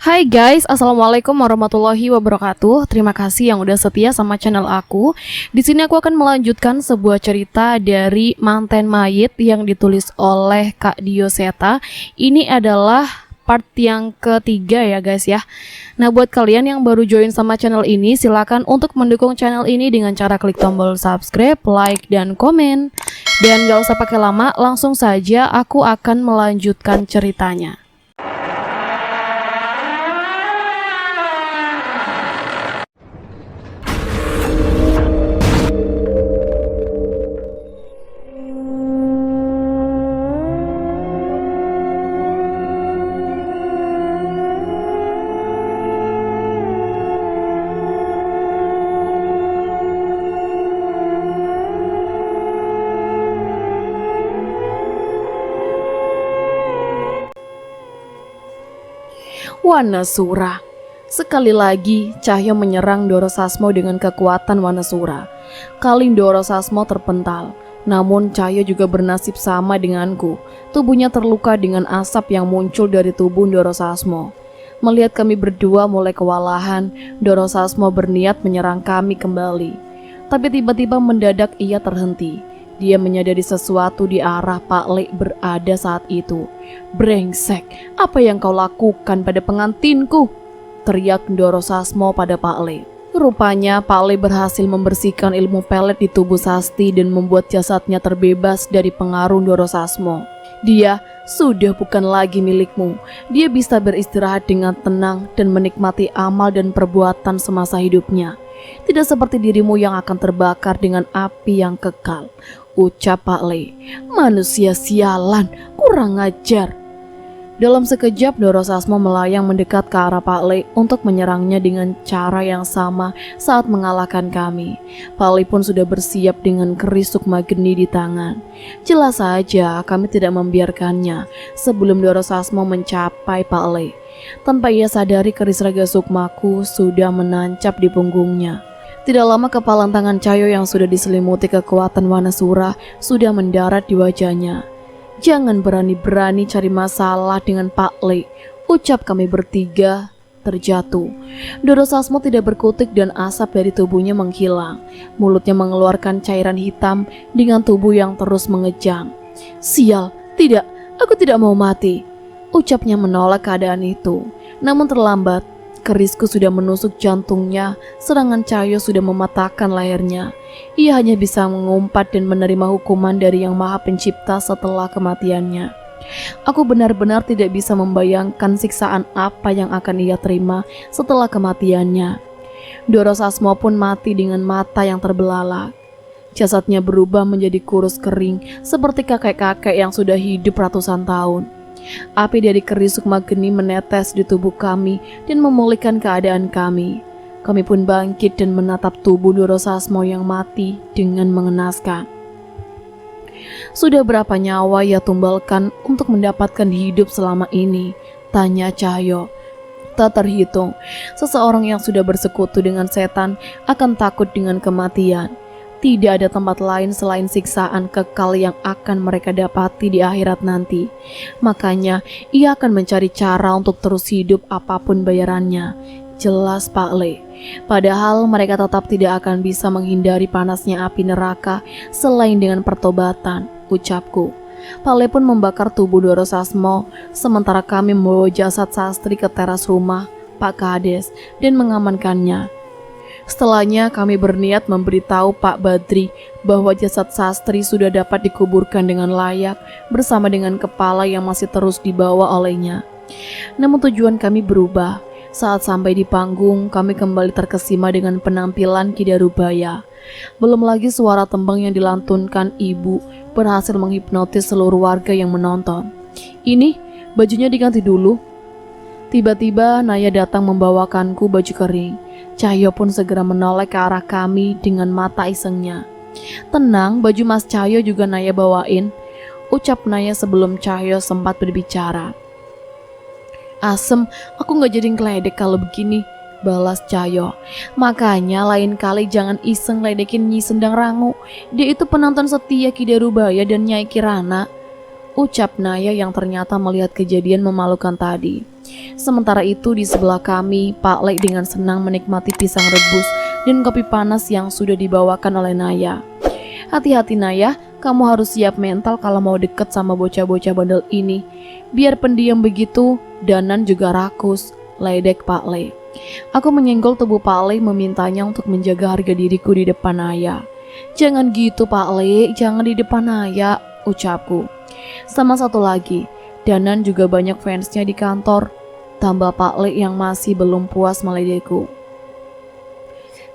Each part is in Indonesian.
Hai guys, assalamualaikum warahmatullahi wabarakatuh. Terima kasih yang udah setia sama channel aku. Di sini aku akan melanjutkan sebuah cerita dari Manten Mayit yang ditulis oleh Kak Dioseta. Ini adalah part yang ketiga ya guys ya. Nah, buat kalian yang baru join sama channel ini, silakan untuk mendukung channel ini dengan cara klik tombol subscribe, like, dan komen. Dan gak usah pakai lama, langsung saja aku akan melanjutkan ceritanya. Wanasura. Sekali lagi cahaya menyerang Doro Sasmo dengan kekuatan Wanasura. Kali Doro Sasmo terpental, namun cahaya juga bernasib sama denganku. Tubuhnya terluka dengan asap yang muncul dari tubuh Doro Sasmo. Melihat kami berdua mulai kewalahan, Doro Sasmo berniat menyerang kami kembali. Tapi tiba-tiba mendadak ia terhenti. Dia menyadari sesuatu di arah Pak Le berada saat itu. "Brengsek, apa yang kau lakukan pada pengantinku?" teriak Doro Sasmo pada Pak Le. Rupanya Pak Le berhasil membersihkan ilmu pelet di tubuh Sasti dan membuat jasadnya terbebas dari pengaruh Doro Sasmo. "Dia sudah bukan lagi milikmu. Dia bisa beristirahat dengan tenang dan menikmati amal dan perbuatan semasa hidupnya. Tidak seperti dirimu yang akan terbakar dengan api yang kekal," ucap Pak Le. "Manusia sialan, kurang ajar." Dalam sekejap Doro Sasmo melayang mendekat ke arah Pak Le untuk menyerangnya dengan cara yang sama saat mengalahkan kami. Pak Le pun sudah bersiap dengan keris sukma geni di tangan. Jelas saja kami tidak membiarkannya sebelum Doro Sasmo mencapai Pak Le. Tanpa ia sadari keris raga sukmaku sudah menancap di punggungnya. Tidak lama kepalan tangan Cayo yang sudah diselimuti kekuatan Wanasura sudah mendarat di wajahnya. "Jangan berani-berani cari masalah dengan Pak Le," ucap kami bertiga terjatuh. Doro Sasmo tidak berkutik dan asap dari tubuhnya menghilang. Mulutnya mengeluarkan cairan hitam dengan tubuh yang terus mengejang. "Sial, tidak, aku tidak mau mati," ucapnya menolak keadaan itu. Namun terlambat. Kerisku sudah menusuk jantungnya, serangan Cayo sudah mematahkan lehernya. Ia hanya bisa mengumpat dan menerima hukuman dari Yang Maha Pencipta setelah kematiannya. Aku benar-benar tidak bisa membayangkan siksaan apa yang akan ia terima setelah kematiannya. Doro Sasmo pun mati dengan mata yang terbelalak. Jasadnya berubah menjadi kurus kering seperti kakek-kakek yang sudah hidup ratusan tahun. Api dari keris sukma geni menetes di tubuh kami dan memulihkan keadaan kami. Kami pun bangkit dan menatap tubuh Doro Sasmo yang mati dengan mengenaskan. "Sudah berapa nyawa ia tumbalkan untuk mendapatkan hidup selama ini?" tanya Cahyo. "Tak terhitung. Seseorang yang sudah bersekutu dengan setan akan takut dengan kematian. Tidak ada tempat lain selain siksaan kekal yang akan mereka dapati di akhirat nanti. Makanya ia akan mencari cara untuk terus hidup apapun bayarannya," jelas Pak Le. "Padahal mereka tetap tidak akan bisa menghindari panasnya api neraka selain dengan pertobatan," ucapku. Pak Le pun membakar tubuh Doro Sasmo, sementara kami membawa jasad Sastri ke teras rumah Pak Kades dan mengamankannya. Setelahnya kami berniat memberitahu Pak Badri bahwa jasad Sastri sudah dapat dikuburkan dengan layak bersama dengan kepala yang masih terus dibawa olehnya. Namun tujuan kami berubah. Saat sampai di panggung, kami kembali terkesima dengan penampilan Ki Darubaya. Belum lagi suara tembang yang dilantunkan ibu berhasil menghipnotis seluruh warga yang menonton. "Ini, bajunya diganti dulu." Tiba-tiba Naya datang membawakanku baju kering. Cahyo pun segera menoleh ke arah kami dengan mata isengnya. "Tenang, baju Mas Cahyo juga Naya bawain," ucap Naya sebelum Cahyo sempat berbicara. "Asem, aku gak jadi ngeledek kalau begini," balas Cahyo. "Makanya lain kali jangan iseng ledekin Nyi Sendang Rangu. Dia itu penonton setia Ki Darubaya dan Nyai Kirana," ucap Naya yang ternyata melihat kejadian memalukan tadi. Sementara itu di sebelah kami, Pak Lek dengan senang menikmati pisang rebus dan kopi panas yang sudah dibawakan oleh Naya. Hati-hati Naya, kamu harus siap mental kalau mau deket sama bocah-bocah bandel ini. Biar pendiam begitu, Danan juga rakus, ledek Pak Le. Aku menyenggol tubuh Pak Le memintanya untuk menjaga harga diriku di depan Naya. Jangan gitu Pak Le, jangan di depan Naya, ucapku. Sama satu lagi, Danan juga banyak fansnya di kantor, tambah Pak Le yang masih belum puas meledekku.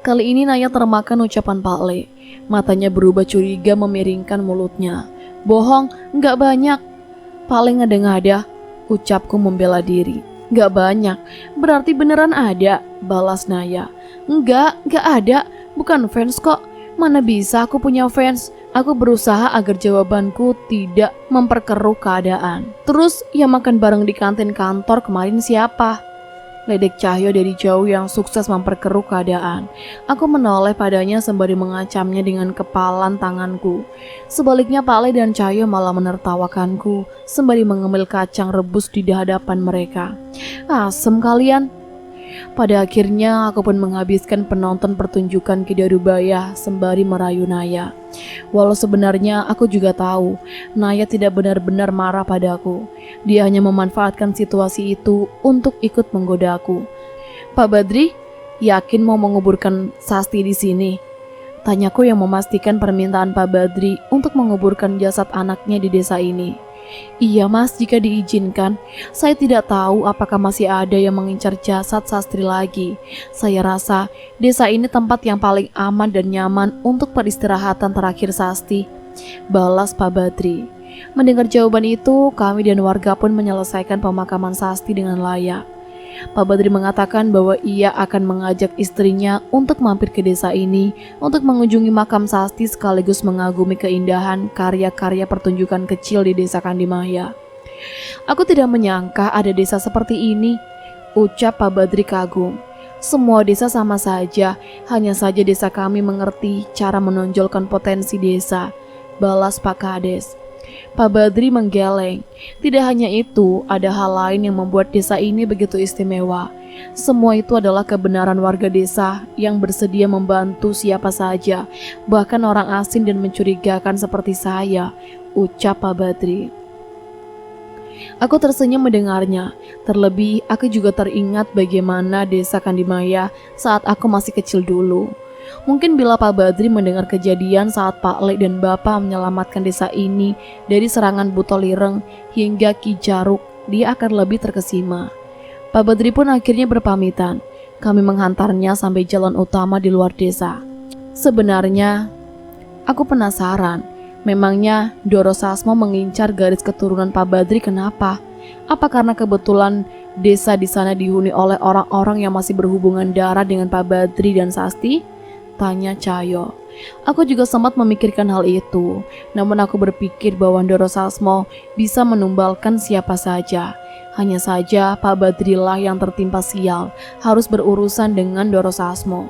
Kali ini Naya termakan ucapan Pak Le. Matanya berubah curiga memiringkan mulutnya. Bohong, nggak banyak. Pak Le ngada-ngada, ucapku membela diri. Nggak banyak, berarti beneran ada, balas Naya. Nggak ada, bukan fans kok. Mana bisa aku punya fans? Aku berusaha agar jawabanku tidak memperkeruh keadaan. Terus yang makan bareng di kantin kantor kemarin siapa? Ledek Cahyo dari jauh yang sukses memperkeruh keadaan. Aku menoleh padanya sembari mengacamnya dengan kepalan tanganku. Sebaliknya Pak Le dan Cahyo malah menertawakanku sembari mengemil kacang rebus di hadapan mereka. Asem kalian. Pada akhirnya aku pun menghabiskan penonton pertunjukan Kidarubaya sembari merayu Naya. Walau sebenarnya aku juga tahu Naya tidak benar-benar marah padaku. Dia hanya memanfaatkan situasi itu untuk ikut menggodaku. Pak Badri, yakin mau menguburkan Sasti di sini? Tanyaku yang memastikan permintaan Pak Badri untuk menguburkan jasad anaknya di desa ini. Iya mas, jika diizinkan. Saya tidak tahu apakah masih ada yang mengincar jasad Sastri lagi. Saya rasa desa ini tempat yang paling aman dan nyaman untuk peristirahatan terakhir Sasti, balas Pak Badri. Mendengar jawaban itu, kami dan warga pun menyelesaikan pemakaman Sasti dengan layak. Pak Badri mengatakan bahwa ia akan mengajak istrinya untuk mampir ke desa ini untuk mengunjungi makam Sasti sekaligus mengagumi keindahan karya-karya pertunjukan kecil di desa Kandimaya. Aku tidak menyangka ada desa seperti ini, ucap Pak Badri kagum. Semua desa sama saja, hanya saja desa kami mengerti cara menonjolkan potensi desa, balas Pak Kades. Pak Badri menggeleng. Tidak hanya itu, ada hal lain yang membuat desa ini begitu istimewa. Semua itu adalah kebenaran warga desa yang bersedia membantu siapa saja, bahkan orang asing dan mencurigakan seperti saya, ucap Pak Badri. Aku tersenyum mendengarnya. Terlebih, aku juga teringat bagaimana desa Kandimaya saat aku masih kecil dulu. Mungkin bila Pak Badri mendengar kejadian saat Pak Le dan Bapak menyelamatkan desa ini dari serangan Butolireng hingga Ki Jaruk, dia akan lebih terkesima. Pak Badri pun akhirnya berpamitan. Kami menghantarnya sampai jalan utama di luar desa. Sebenarnya, aku penasaran, memangnya Doro Sasmo mengincar garis keturunan Pak Badri kenapa? Apa karena kebetulan desa di sana dihuni oleh orang-orang yang masih berhubungan darah dengan Pak Badri dan Sasti? Tanya Cahyo. Aku juga sempat memikirkan hal itu, namun aku berpikir bahwa Doro Sasmo bisa menumbalkan siapa saja. Hanya saja Pak Badri lah yang tertimpa sial, harus berurusan dengan Doro Sasmo.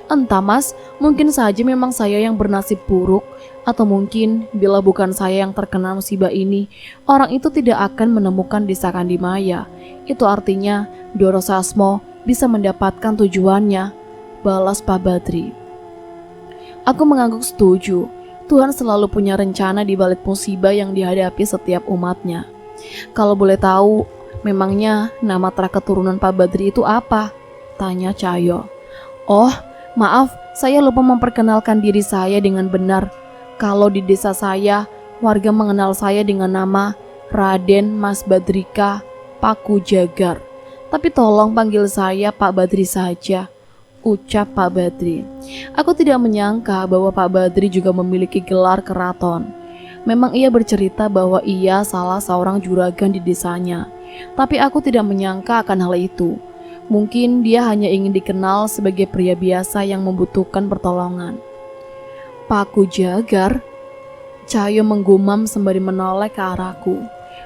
Entah mas, mungkin saja memang saya yang bernasib buruk, atau mungkin bila bukan saya yang terkena musibah ini, orang itu tidak akan menemukan desa Kandimaya. Itu artinya Doro Sasmo bisa mendapatkan tujuannya, balas Pak Badri. Aku mengangguk setuju. Tuhan selalu punya rencana di balik musibah yang dihadapi setiap umatnya. Kalau boleh tahu, memangnya nama keturunan Pak Badri itu apa? Tanya Cahyo. Oh, maaf, saya lupa memperkenalkan diri saya dengan benar. Kalau di desa saya, warga mengenal saya dengan nama Raden Mas Badrika Paku Jagar. Tapi tolong panggil saya Pak Badri saja, ucap Pak Badri. Aku tidak menyangka bahwa Pak Badri juga memiliki gelar keraton. Memang ia bercerita bahwa ia salah seorang juragan di desanya. Tapi aku tidak menyangka akan hal itu. Mungkin dia hanya ingin dikenal sebagai pria biasa yang membutuhkan pertolongan. Paku Jagar? Cahyo menggumam sembari menoleh ke arahku.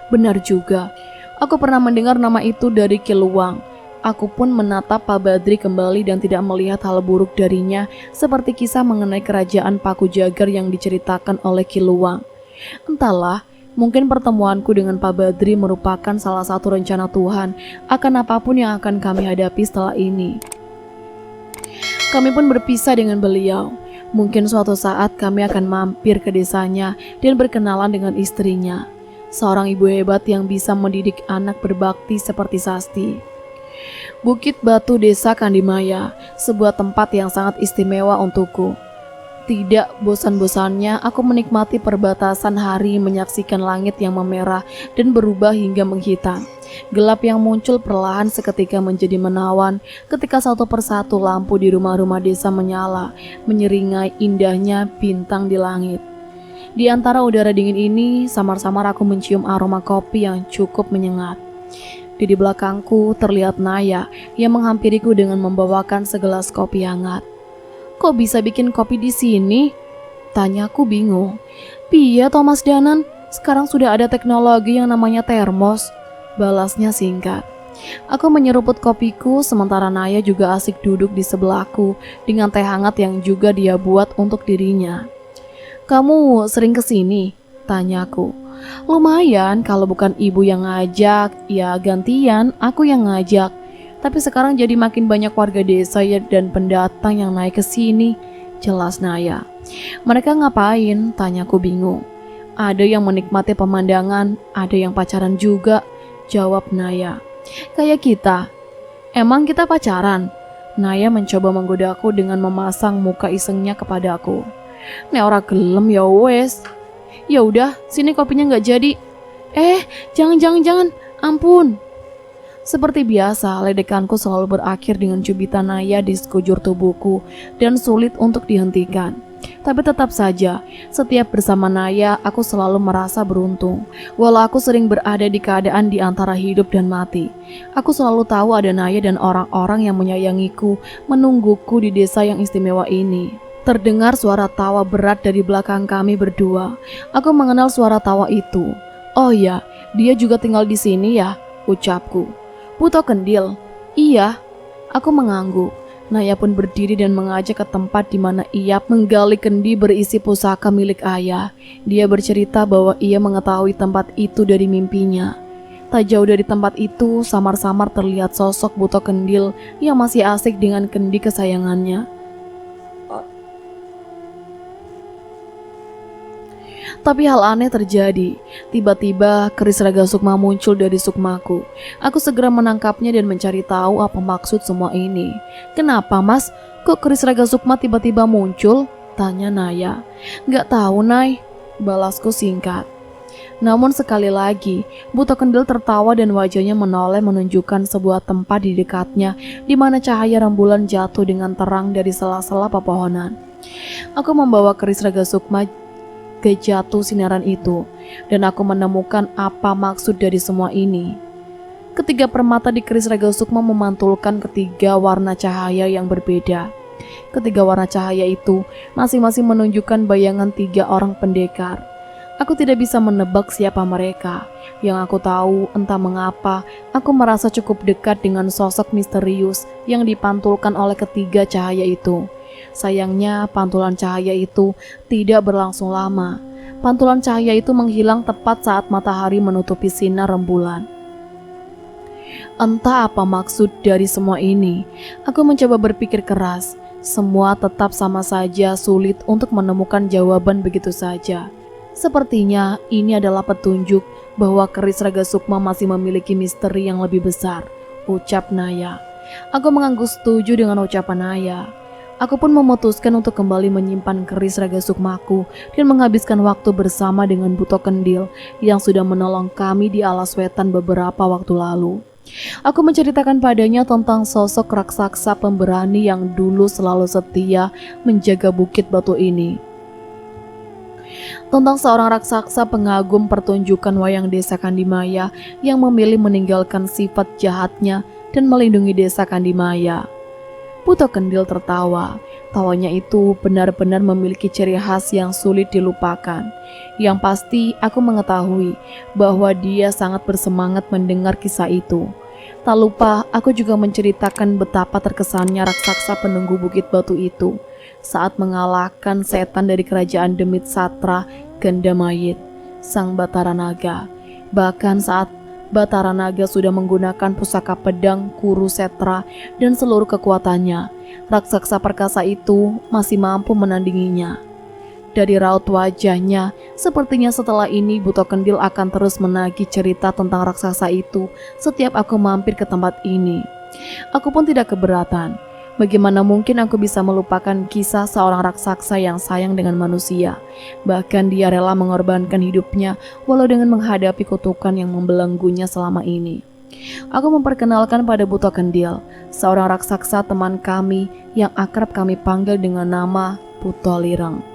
Benar juga, aku pernah mendengar nama itu dari Kiluang. Aku pun menatap Pak Badri kembali dan tidak melihat hal buruk darinya seperti kisah mengenai kerajaan Paku Jagar yang diceritakan oleh Kiluang. Entahlah, Mungkin pertemuanku dengan Pak Badri merupakan salah satu rencana Tuhan akan apapun yang akan kami hadapi setelah ini. Kami pun berpisah dengan beliau. Mungkin suatu saat kami akan mampir ke desanya dan berkenalan dengan istrinya, seorang ibu hebat yang bisa mendidik anak berbakti seperti Sasti. Bukit Batu Desa Kandimaya, sebuah tempat yang sangat istimewa untukku. Tidak bosan-bosannya aku menikmati perbatasan hari, menyaksikan langit yang memerah dan berubah hingga menghitam. Gelap yang muncul perlahan seketika menjadi menawan ketika satu persatu lampu di rumah-rumah desa menyala, menyeringai indahnya bintang di langit. Di antara udara dingin ini, samar-samar aku mencium aroma kopi yang cukup menyengat. Di belakangku terlihat Naya yang menghampiriku dengan membawakan segelas kopi hangat. "Kok bisa bikin kopi di sini?" Tanyaku bingung. "Piye Thomas Danan, sekarang sudah ada teknologi yang namanya termos," balasnya singkat. Aku menyeruput kopiku sementara Naya juga asik duduk di sebelahku dengan teh hangat yang juga dia buat untuk dirinya. "Kamu sering kesini?" tanyaku. "Lumayan, kalau bukan ibu yang ngajak, ya gantian aku yang ngajak. Tapi sekarang jadi makin banyak warga desa ya dan pendatang yang naik ke sini," jelas Naya. "Mereka ngapain?" tanyaku bingung. "Ada yang menikmati pemandangan, ada yang pacaran juga," jawab Naya. "Kayak kita." "Emang kita pacaran?" Naya mencoba menggodaku dengan memasang muka isengnya kepadaku. "Nek ora gelem ya wes. Ya udah, sini kopinya nggak jadi." Jangan, ampun." Seperti biasa, ledekanku selalu berakhir dengan cubitan Naya di sekujur tubuhku dan sulit untuk dihentikan. Tapi tetap saja, setiap bersama Naya, aku selalu merasa beruntung. Walau aku sering berada di keadaan di antara hidup dan mati, aku selalu tahu ada Naya dan orang-orang yang menyayangiku, menungguku di desa yang istimewa ini. Terdengar suara tawa berat dari belakang kami berdua. Aku mengenal suara tawa itu. "Oh ya, dia juga tinggal di sini ya?" ucapku. "Buto Kendil?" "Iya." Aku mengangguk. Naya pun berdiri dan mengajak ke tempat di mana ia menggali kendi berisi pusaka milik ayah. Dia bercerita bahwa ia mengetahui tempat itu dari mimpinya. Tak jauh dari tempat itu, samar-samar terlihat sosok Buto Kendil yang masih asik dengan kendi kesayangannya. Tapi hal aneh terjadi. Tiba-tiba keris Raga Sukma muncul dari sukmaku. Aku segera menangkapnya dan mencari tahu apa maksud semua ini. "Kenapa mas? Kok keris Raga Sukma tiba-tiba muncul?" tanya Naya. "Gak tahu Nay," balasku singkat. Namun sekali lagi, Buto Kendil tertawa dan wajahnya menoleh menunjukkan sebuah tempat di dekatnya di mana cahaya rembulan jatuh dengan terang dari sela-sela pepohonan. Aku membawa keris Raga Sukma ke jatuh sinaran itu, dan aku menemukan apa maksud dari semua ini. Ketiga permata di keris Raga Sukma memantulkan ketiga warna cahaya yang berbeda. Ketiga warna cahaya itu masing-masing menunjukkan bayangan tiga orang pendekar. Aku tidak bisa menebak siapa mereka. Yang aku tahu, entah mengapa, aku merasa cukup dekat dengan sosok misterius yang dipantulkan oleh ketiga cahaya itu. Sayangnya, pantulan cahaya itu tidak berlangsung lama. Pantulan cahaya itu menghilang tepat saat matahari menutupi sinar rembulan. Entah apa maksud dari semua ini. Aku mencoba berpikir keras. Semua tetap sama saja sulit untuk menemukan jawaban begitu saja. Sepertinya ini adalah petunjuk bahwa keris Raga Sukma masih memiliki misteri yang lebih besar, ucap Naya. Aku mengangguk setuju dengan ucapan Naya. Aku pun memutuskan untuk kembali menyimpan keris Raga Sukmaku dan menghabiskan waktu bersama dengan Buto Kendil yang sudah menolong kami di Alas Wetan beberapa waktu lalu. Aku menceritakan padanya tentang sosok raksasa pemberani yang dulu selalu setia menjaga Bukit Batu ini. Tentang seorang raksasa pengagum pertunjukan wayang desa Kandimaya yang memilih meninggalkan sifat jahatnya dan melindungi desa Kandimaya. Buto Kendil tertawa. Tawanya itu benar-benar memiliki ciri khas yang sulit dilupakan. Yang pasti aku mengetahui bahwa dia sangat bersemangat mendengar kisah itu. Tak lupa aku juga menceritakan betapa terkesannya raksasa penunggu Bukit Batu itu saat mengalahkan setan dari kerajaan Demit Satra Gandamayit. sang Batara Naga. Bahkan saat Batara Naga sudah menggunakan pusaka pedang Kurusetra dan seluruh kekuatannya, raksasa perkasa itu masih mampu menandinginya. Dari raut wajahnya, sepertinya setelah ini Buto Kendil akan terus menagih cerita tentang raksasa itu setiap aku mampir ke tempat ini. Aku pun tidak keberatan. Bagaimana mungkin aku bisa melupakan kisah seorang raksasa yang sayang dengan manusia. Bahkan dia rela mengorbankan hidupnya walau dengan menghadapi kutukan yang membelenggunya selama ini. Aku memperkenalkan pada Buto Kendil, seorang raksasa teman kami yang akrab kami panggil dengan nama Buto Lireng.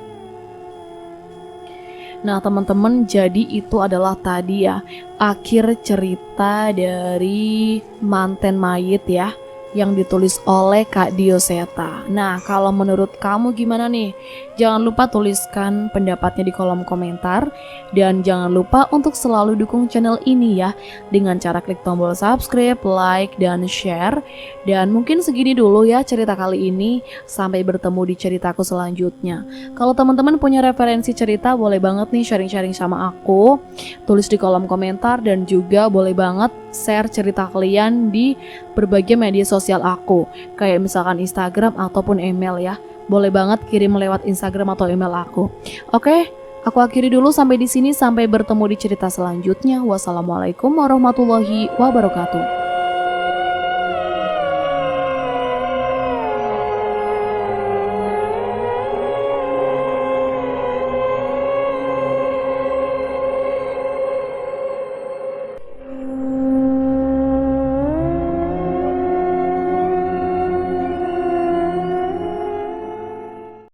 Nah teman-teman, jadi itu adalah tadi ya akhir cerita dari Manten Mayit ya, yang ditulis oleh Kak Dioseta. Nah, kalau menurut kamu gimana nih? Jangan lupa tuliskan pendapatnya di kolom komentar. Dan jangan lupa untuk selalu dukung channel ini ya, dengan cara klik tombol subscribe, like, dan share. Dan mungkin segini dulu ya cerita kali ini. Sampai bertemu di ceritaku selanjutnya. Kalau teman-teman punya referensi cerita, boleh banget nih sharing-sharing sama aku. Tulis di kolom komentar dan juga boleh banget share cerita kalian di berbagai media sosial aku, kayak misalkan Instagram ataupun email ya. Boleh banget kirim lewat Instagram atau email aku. Oke, aku akhiri dulu sampai di sini. Sampai bertemu di cerita selanjutnya. Wassalamualaikum warahmatullahi wabarakatuh.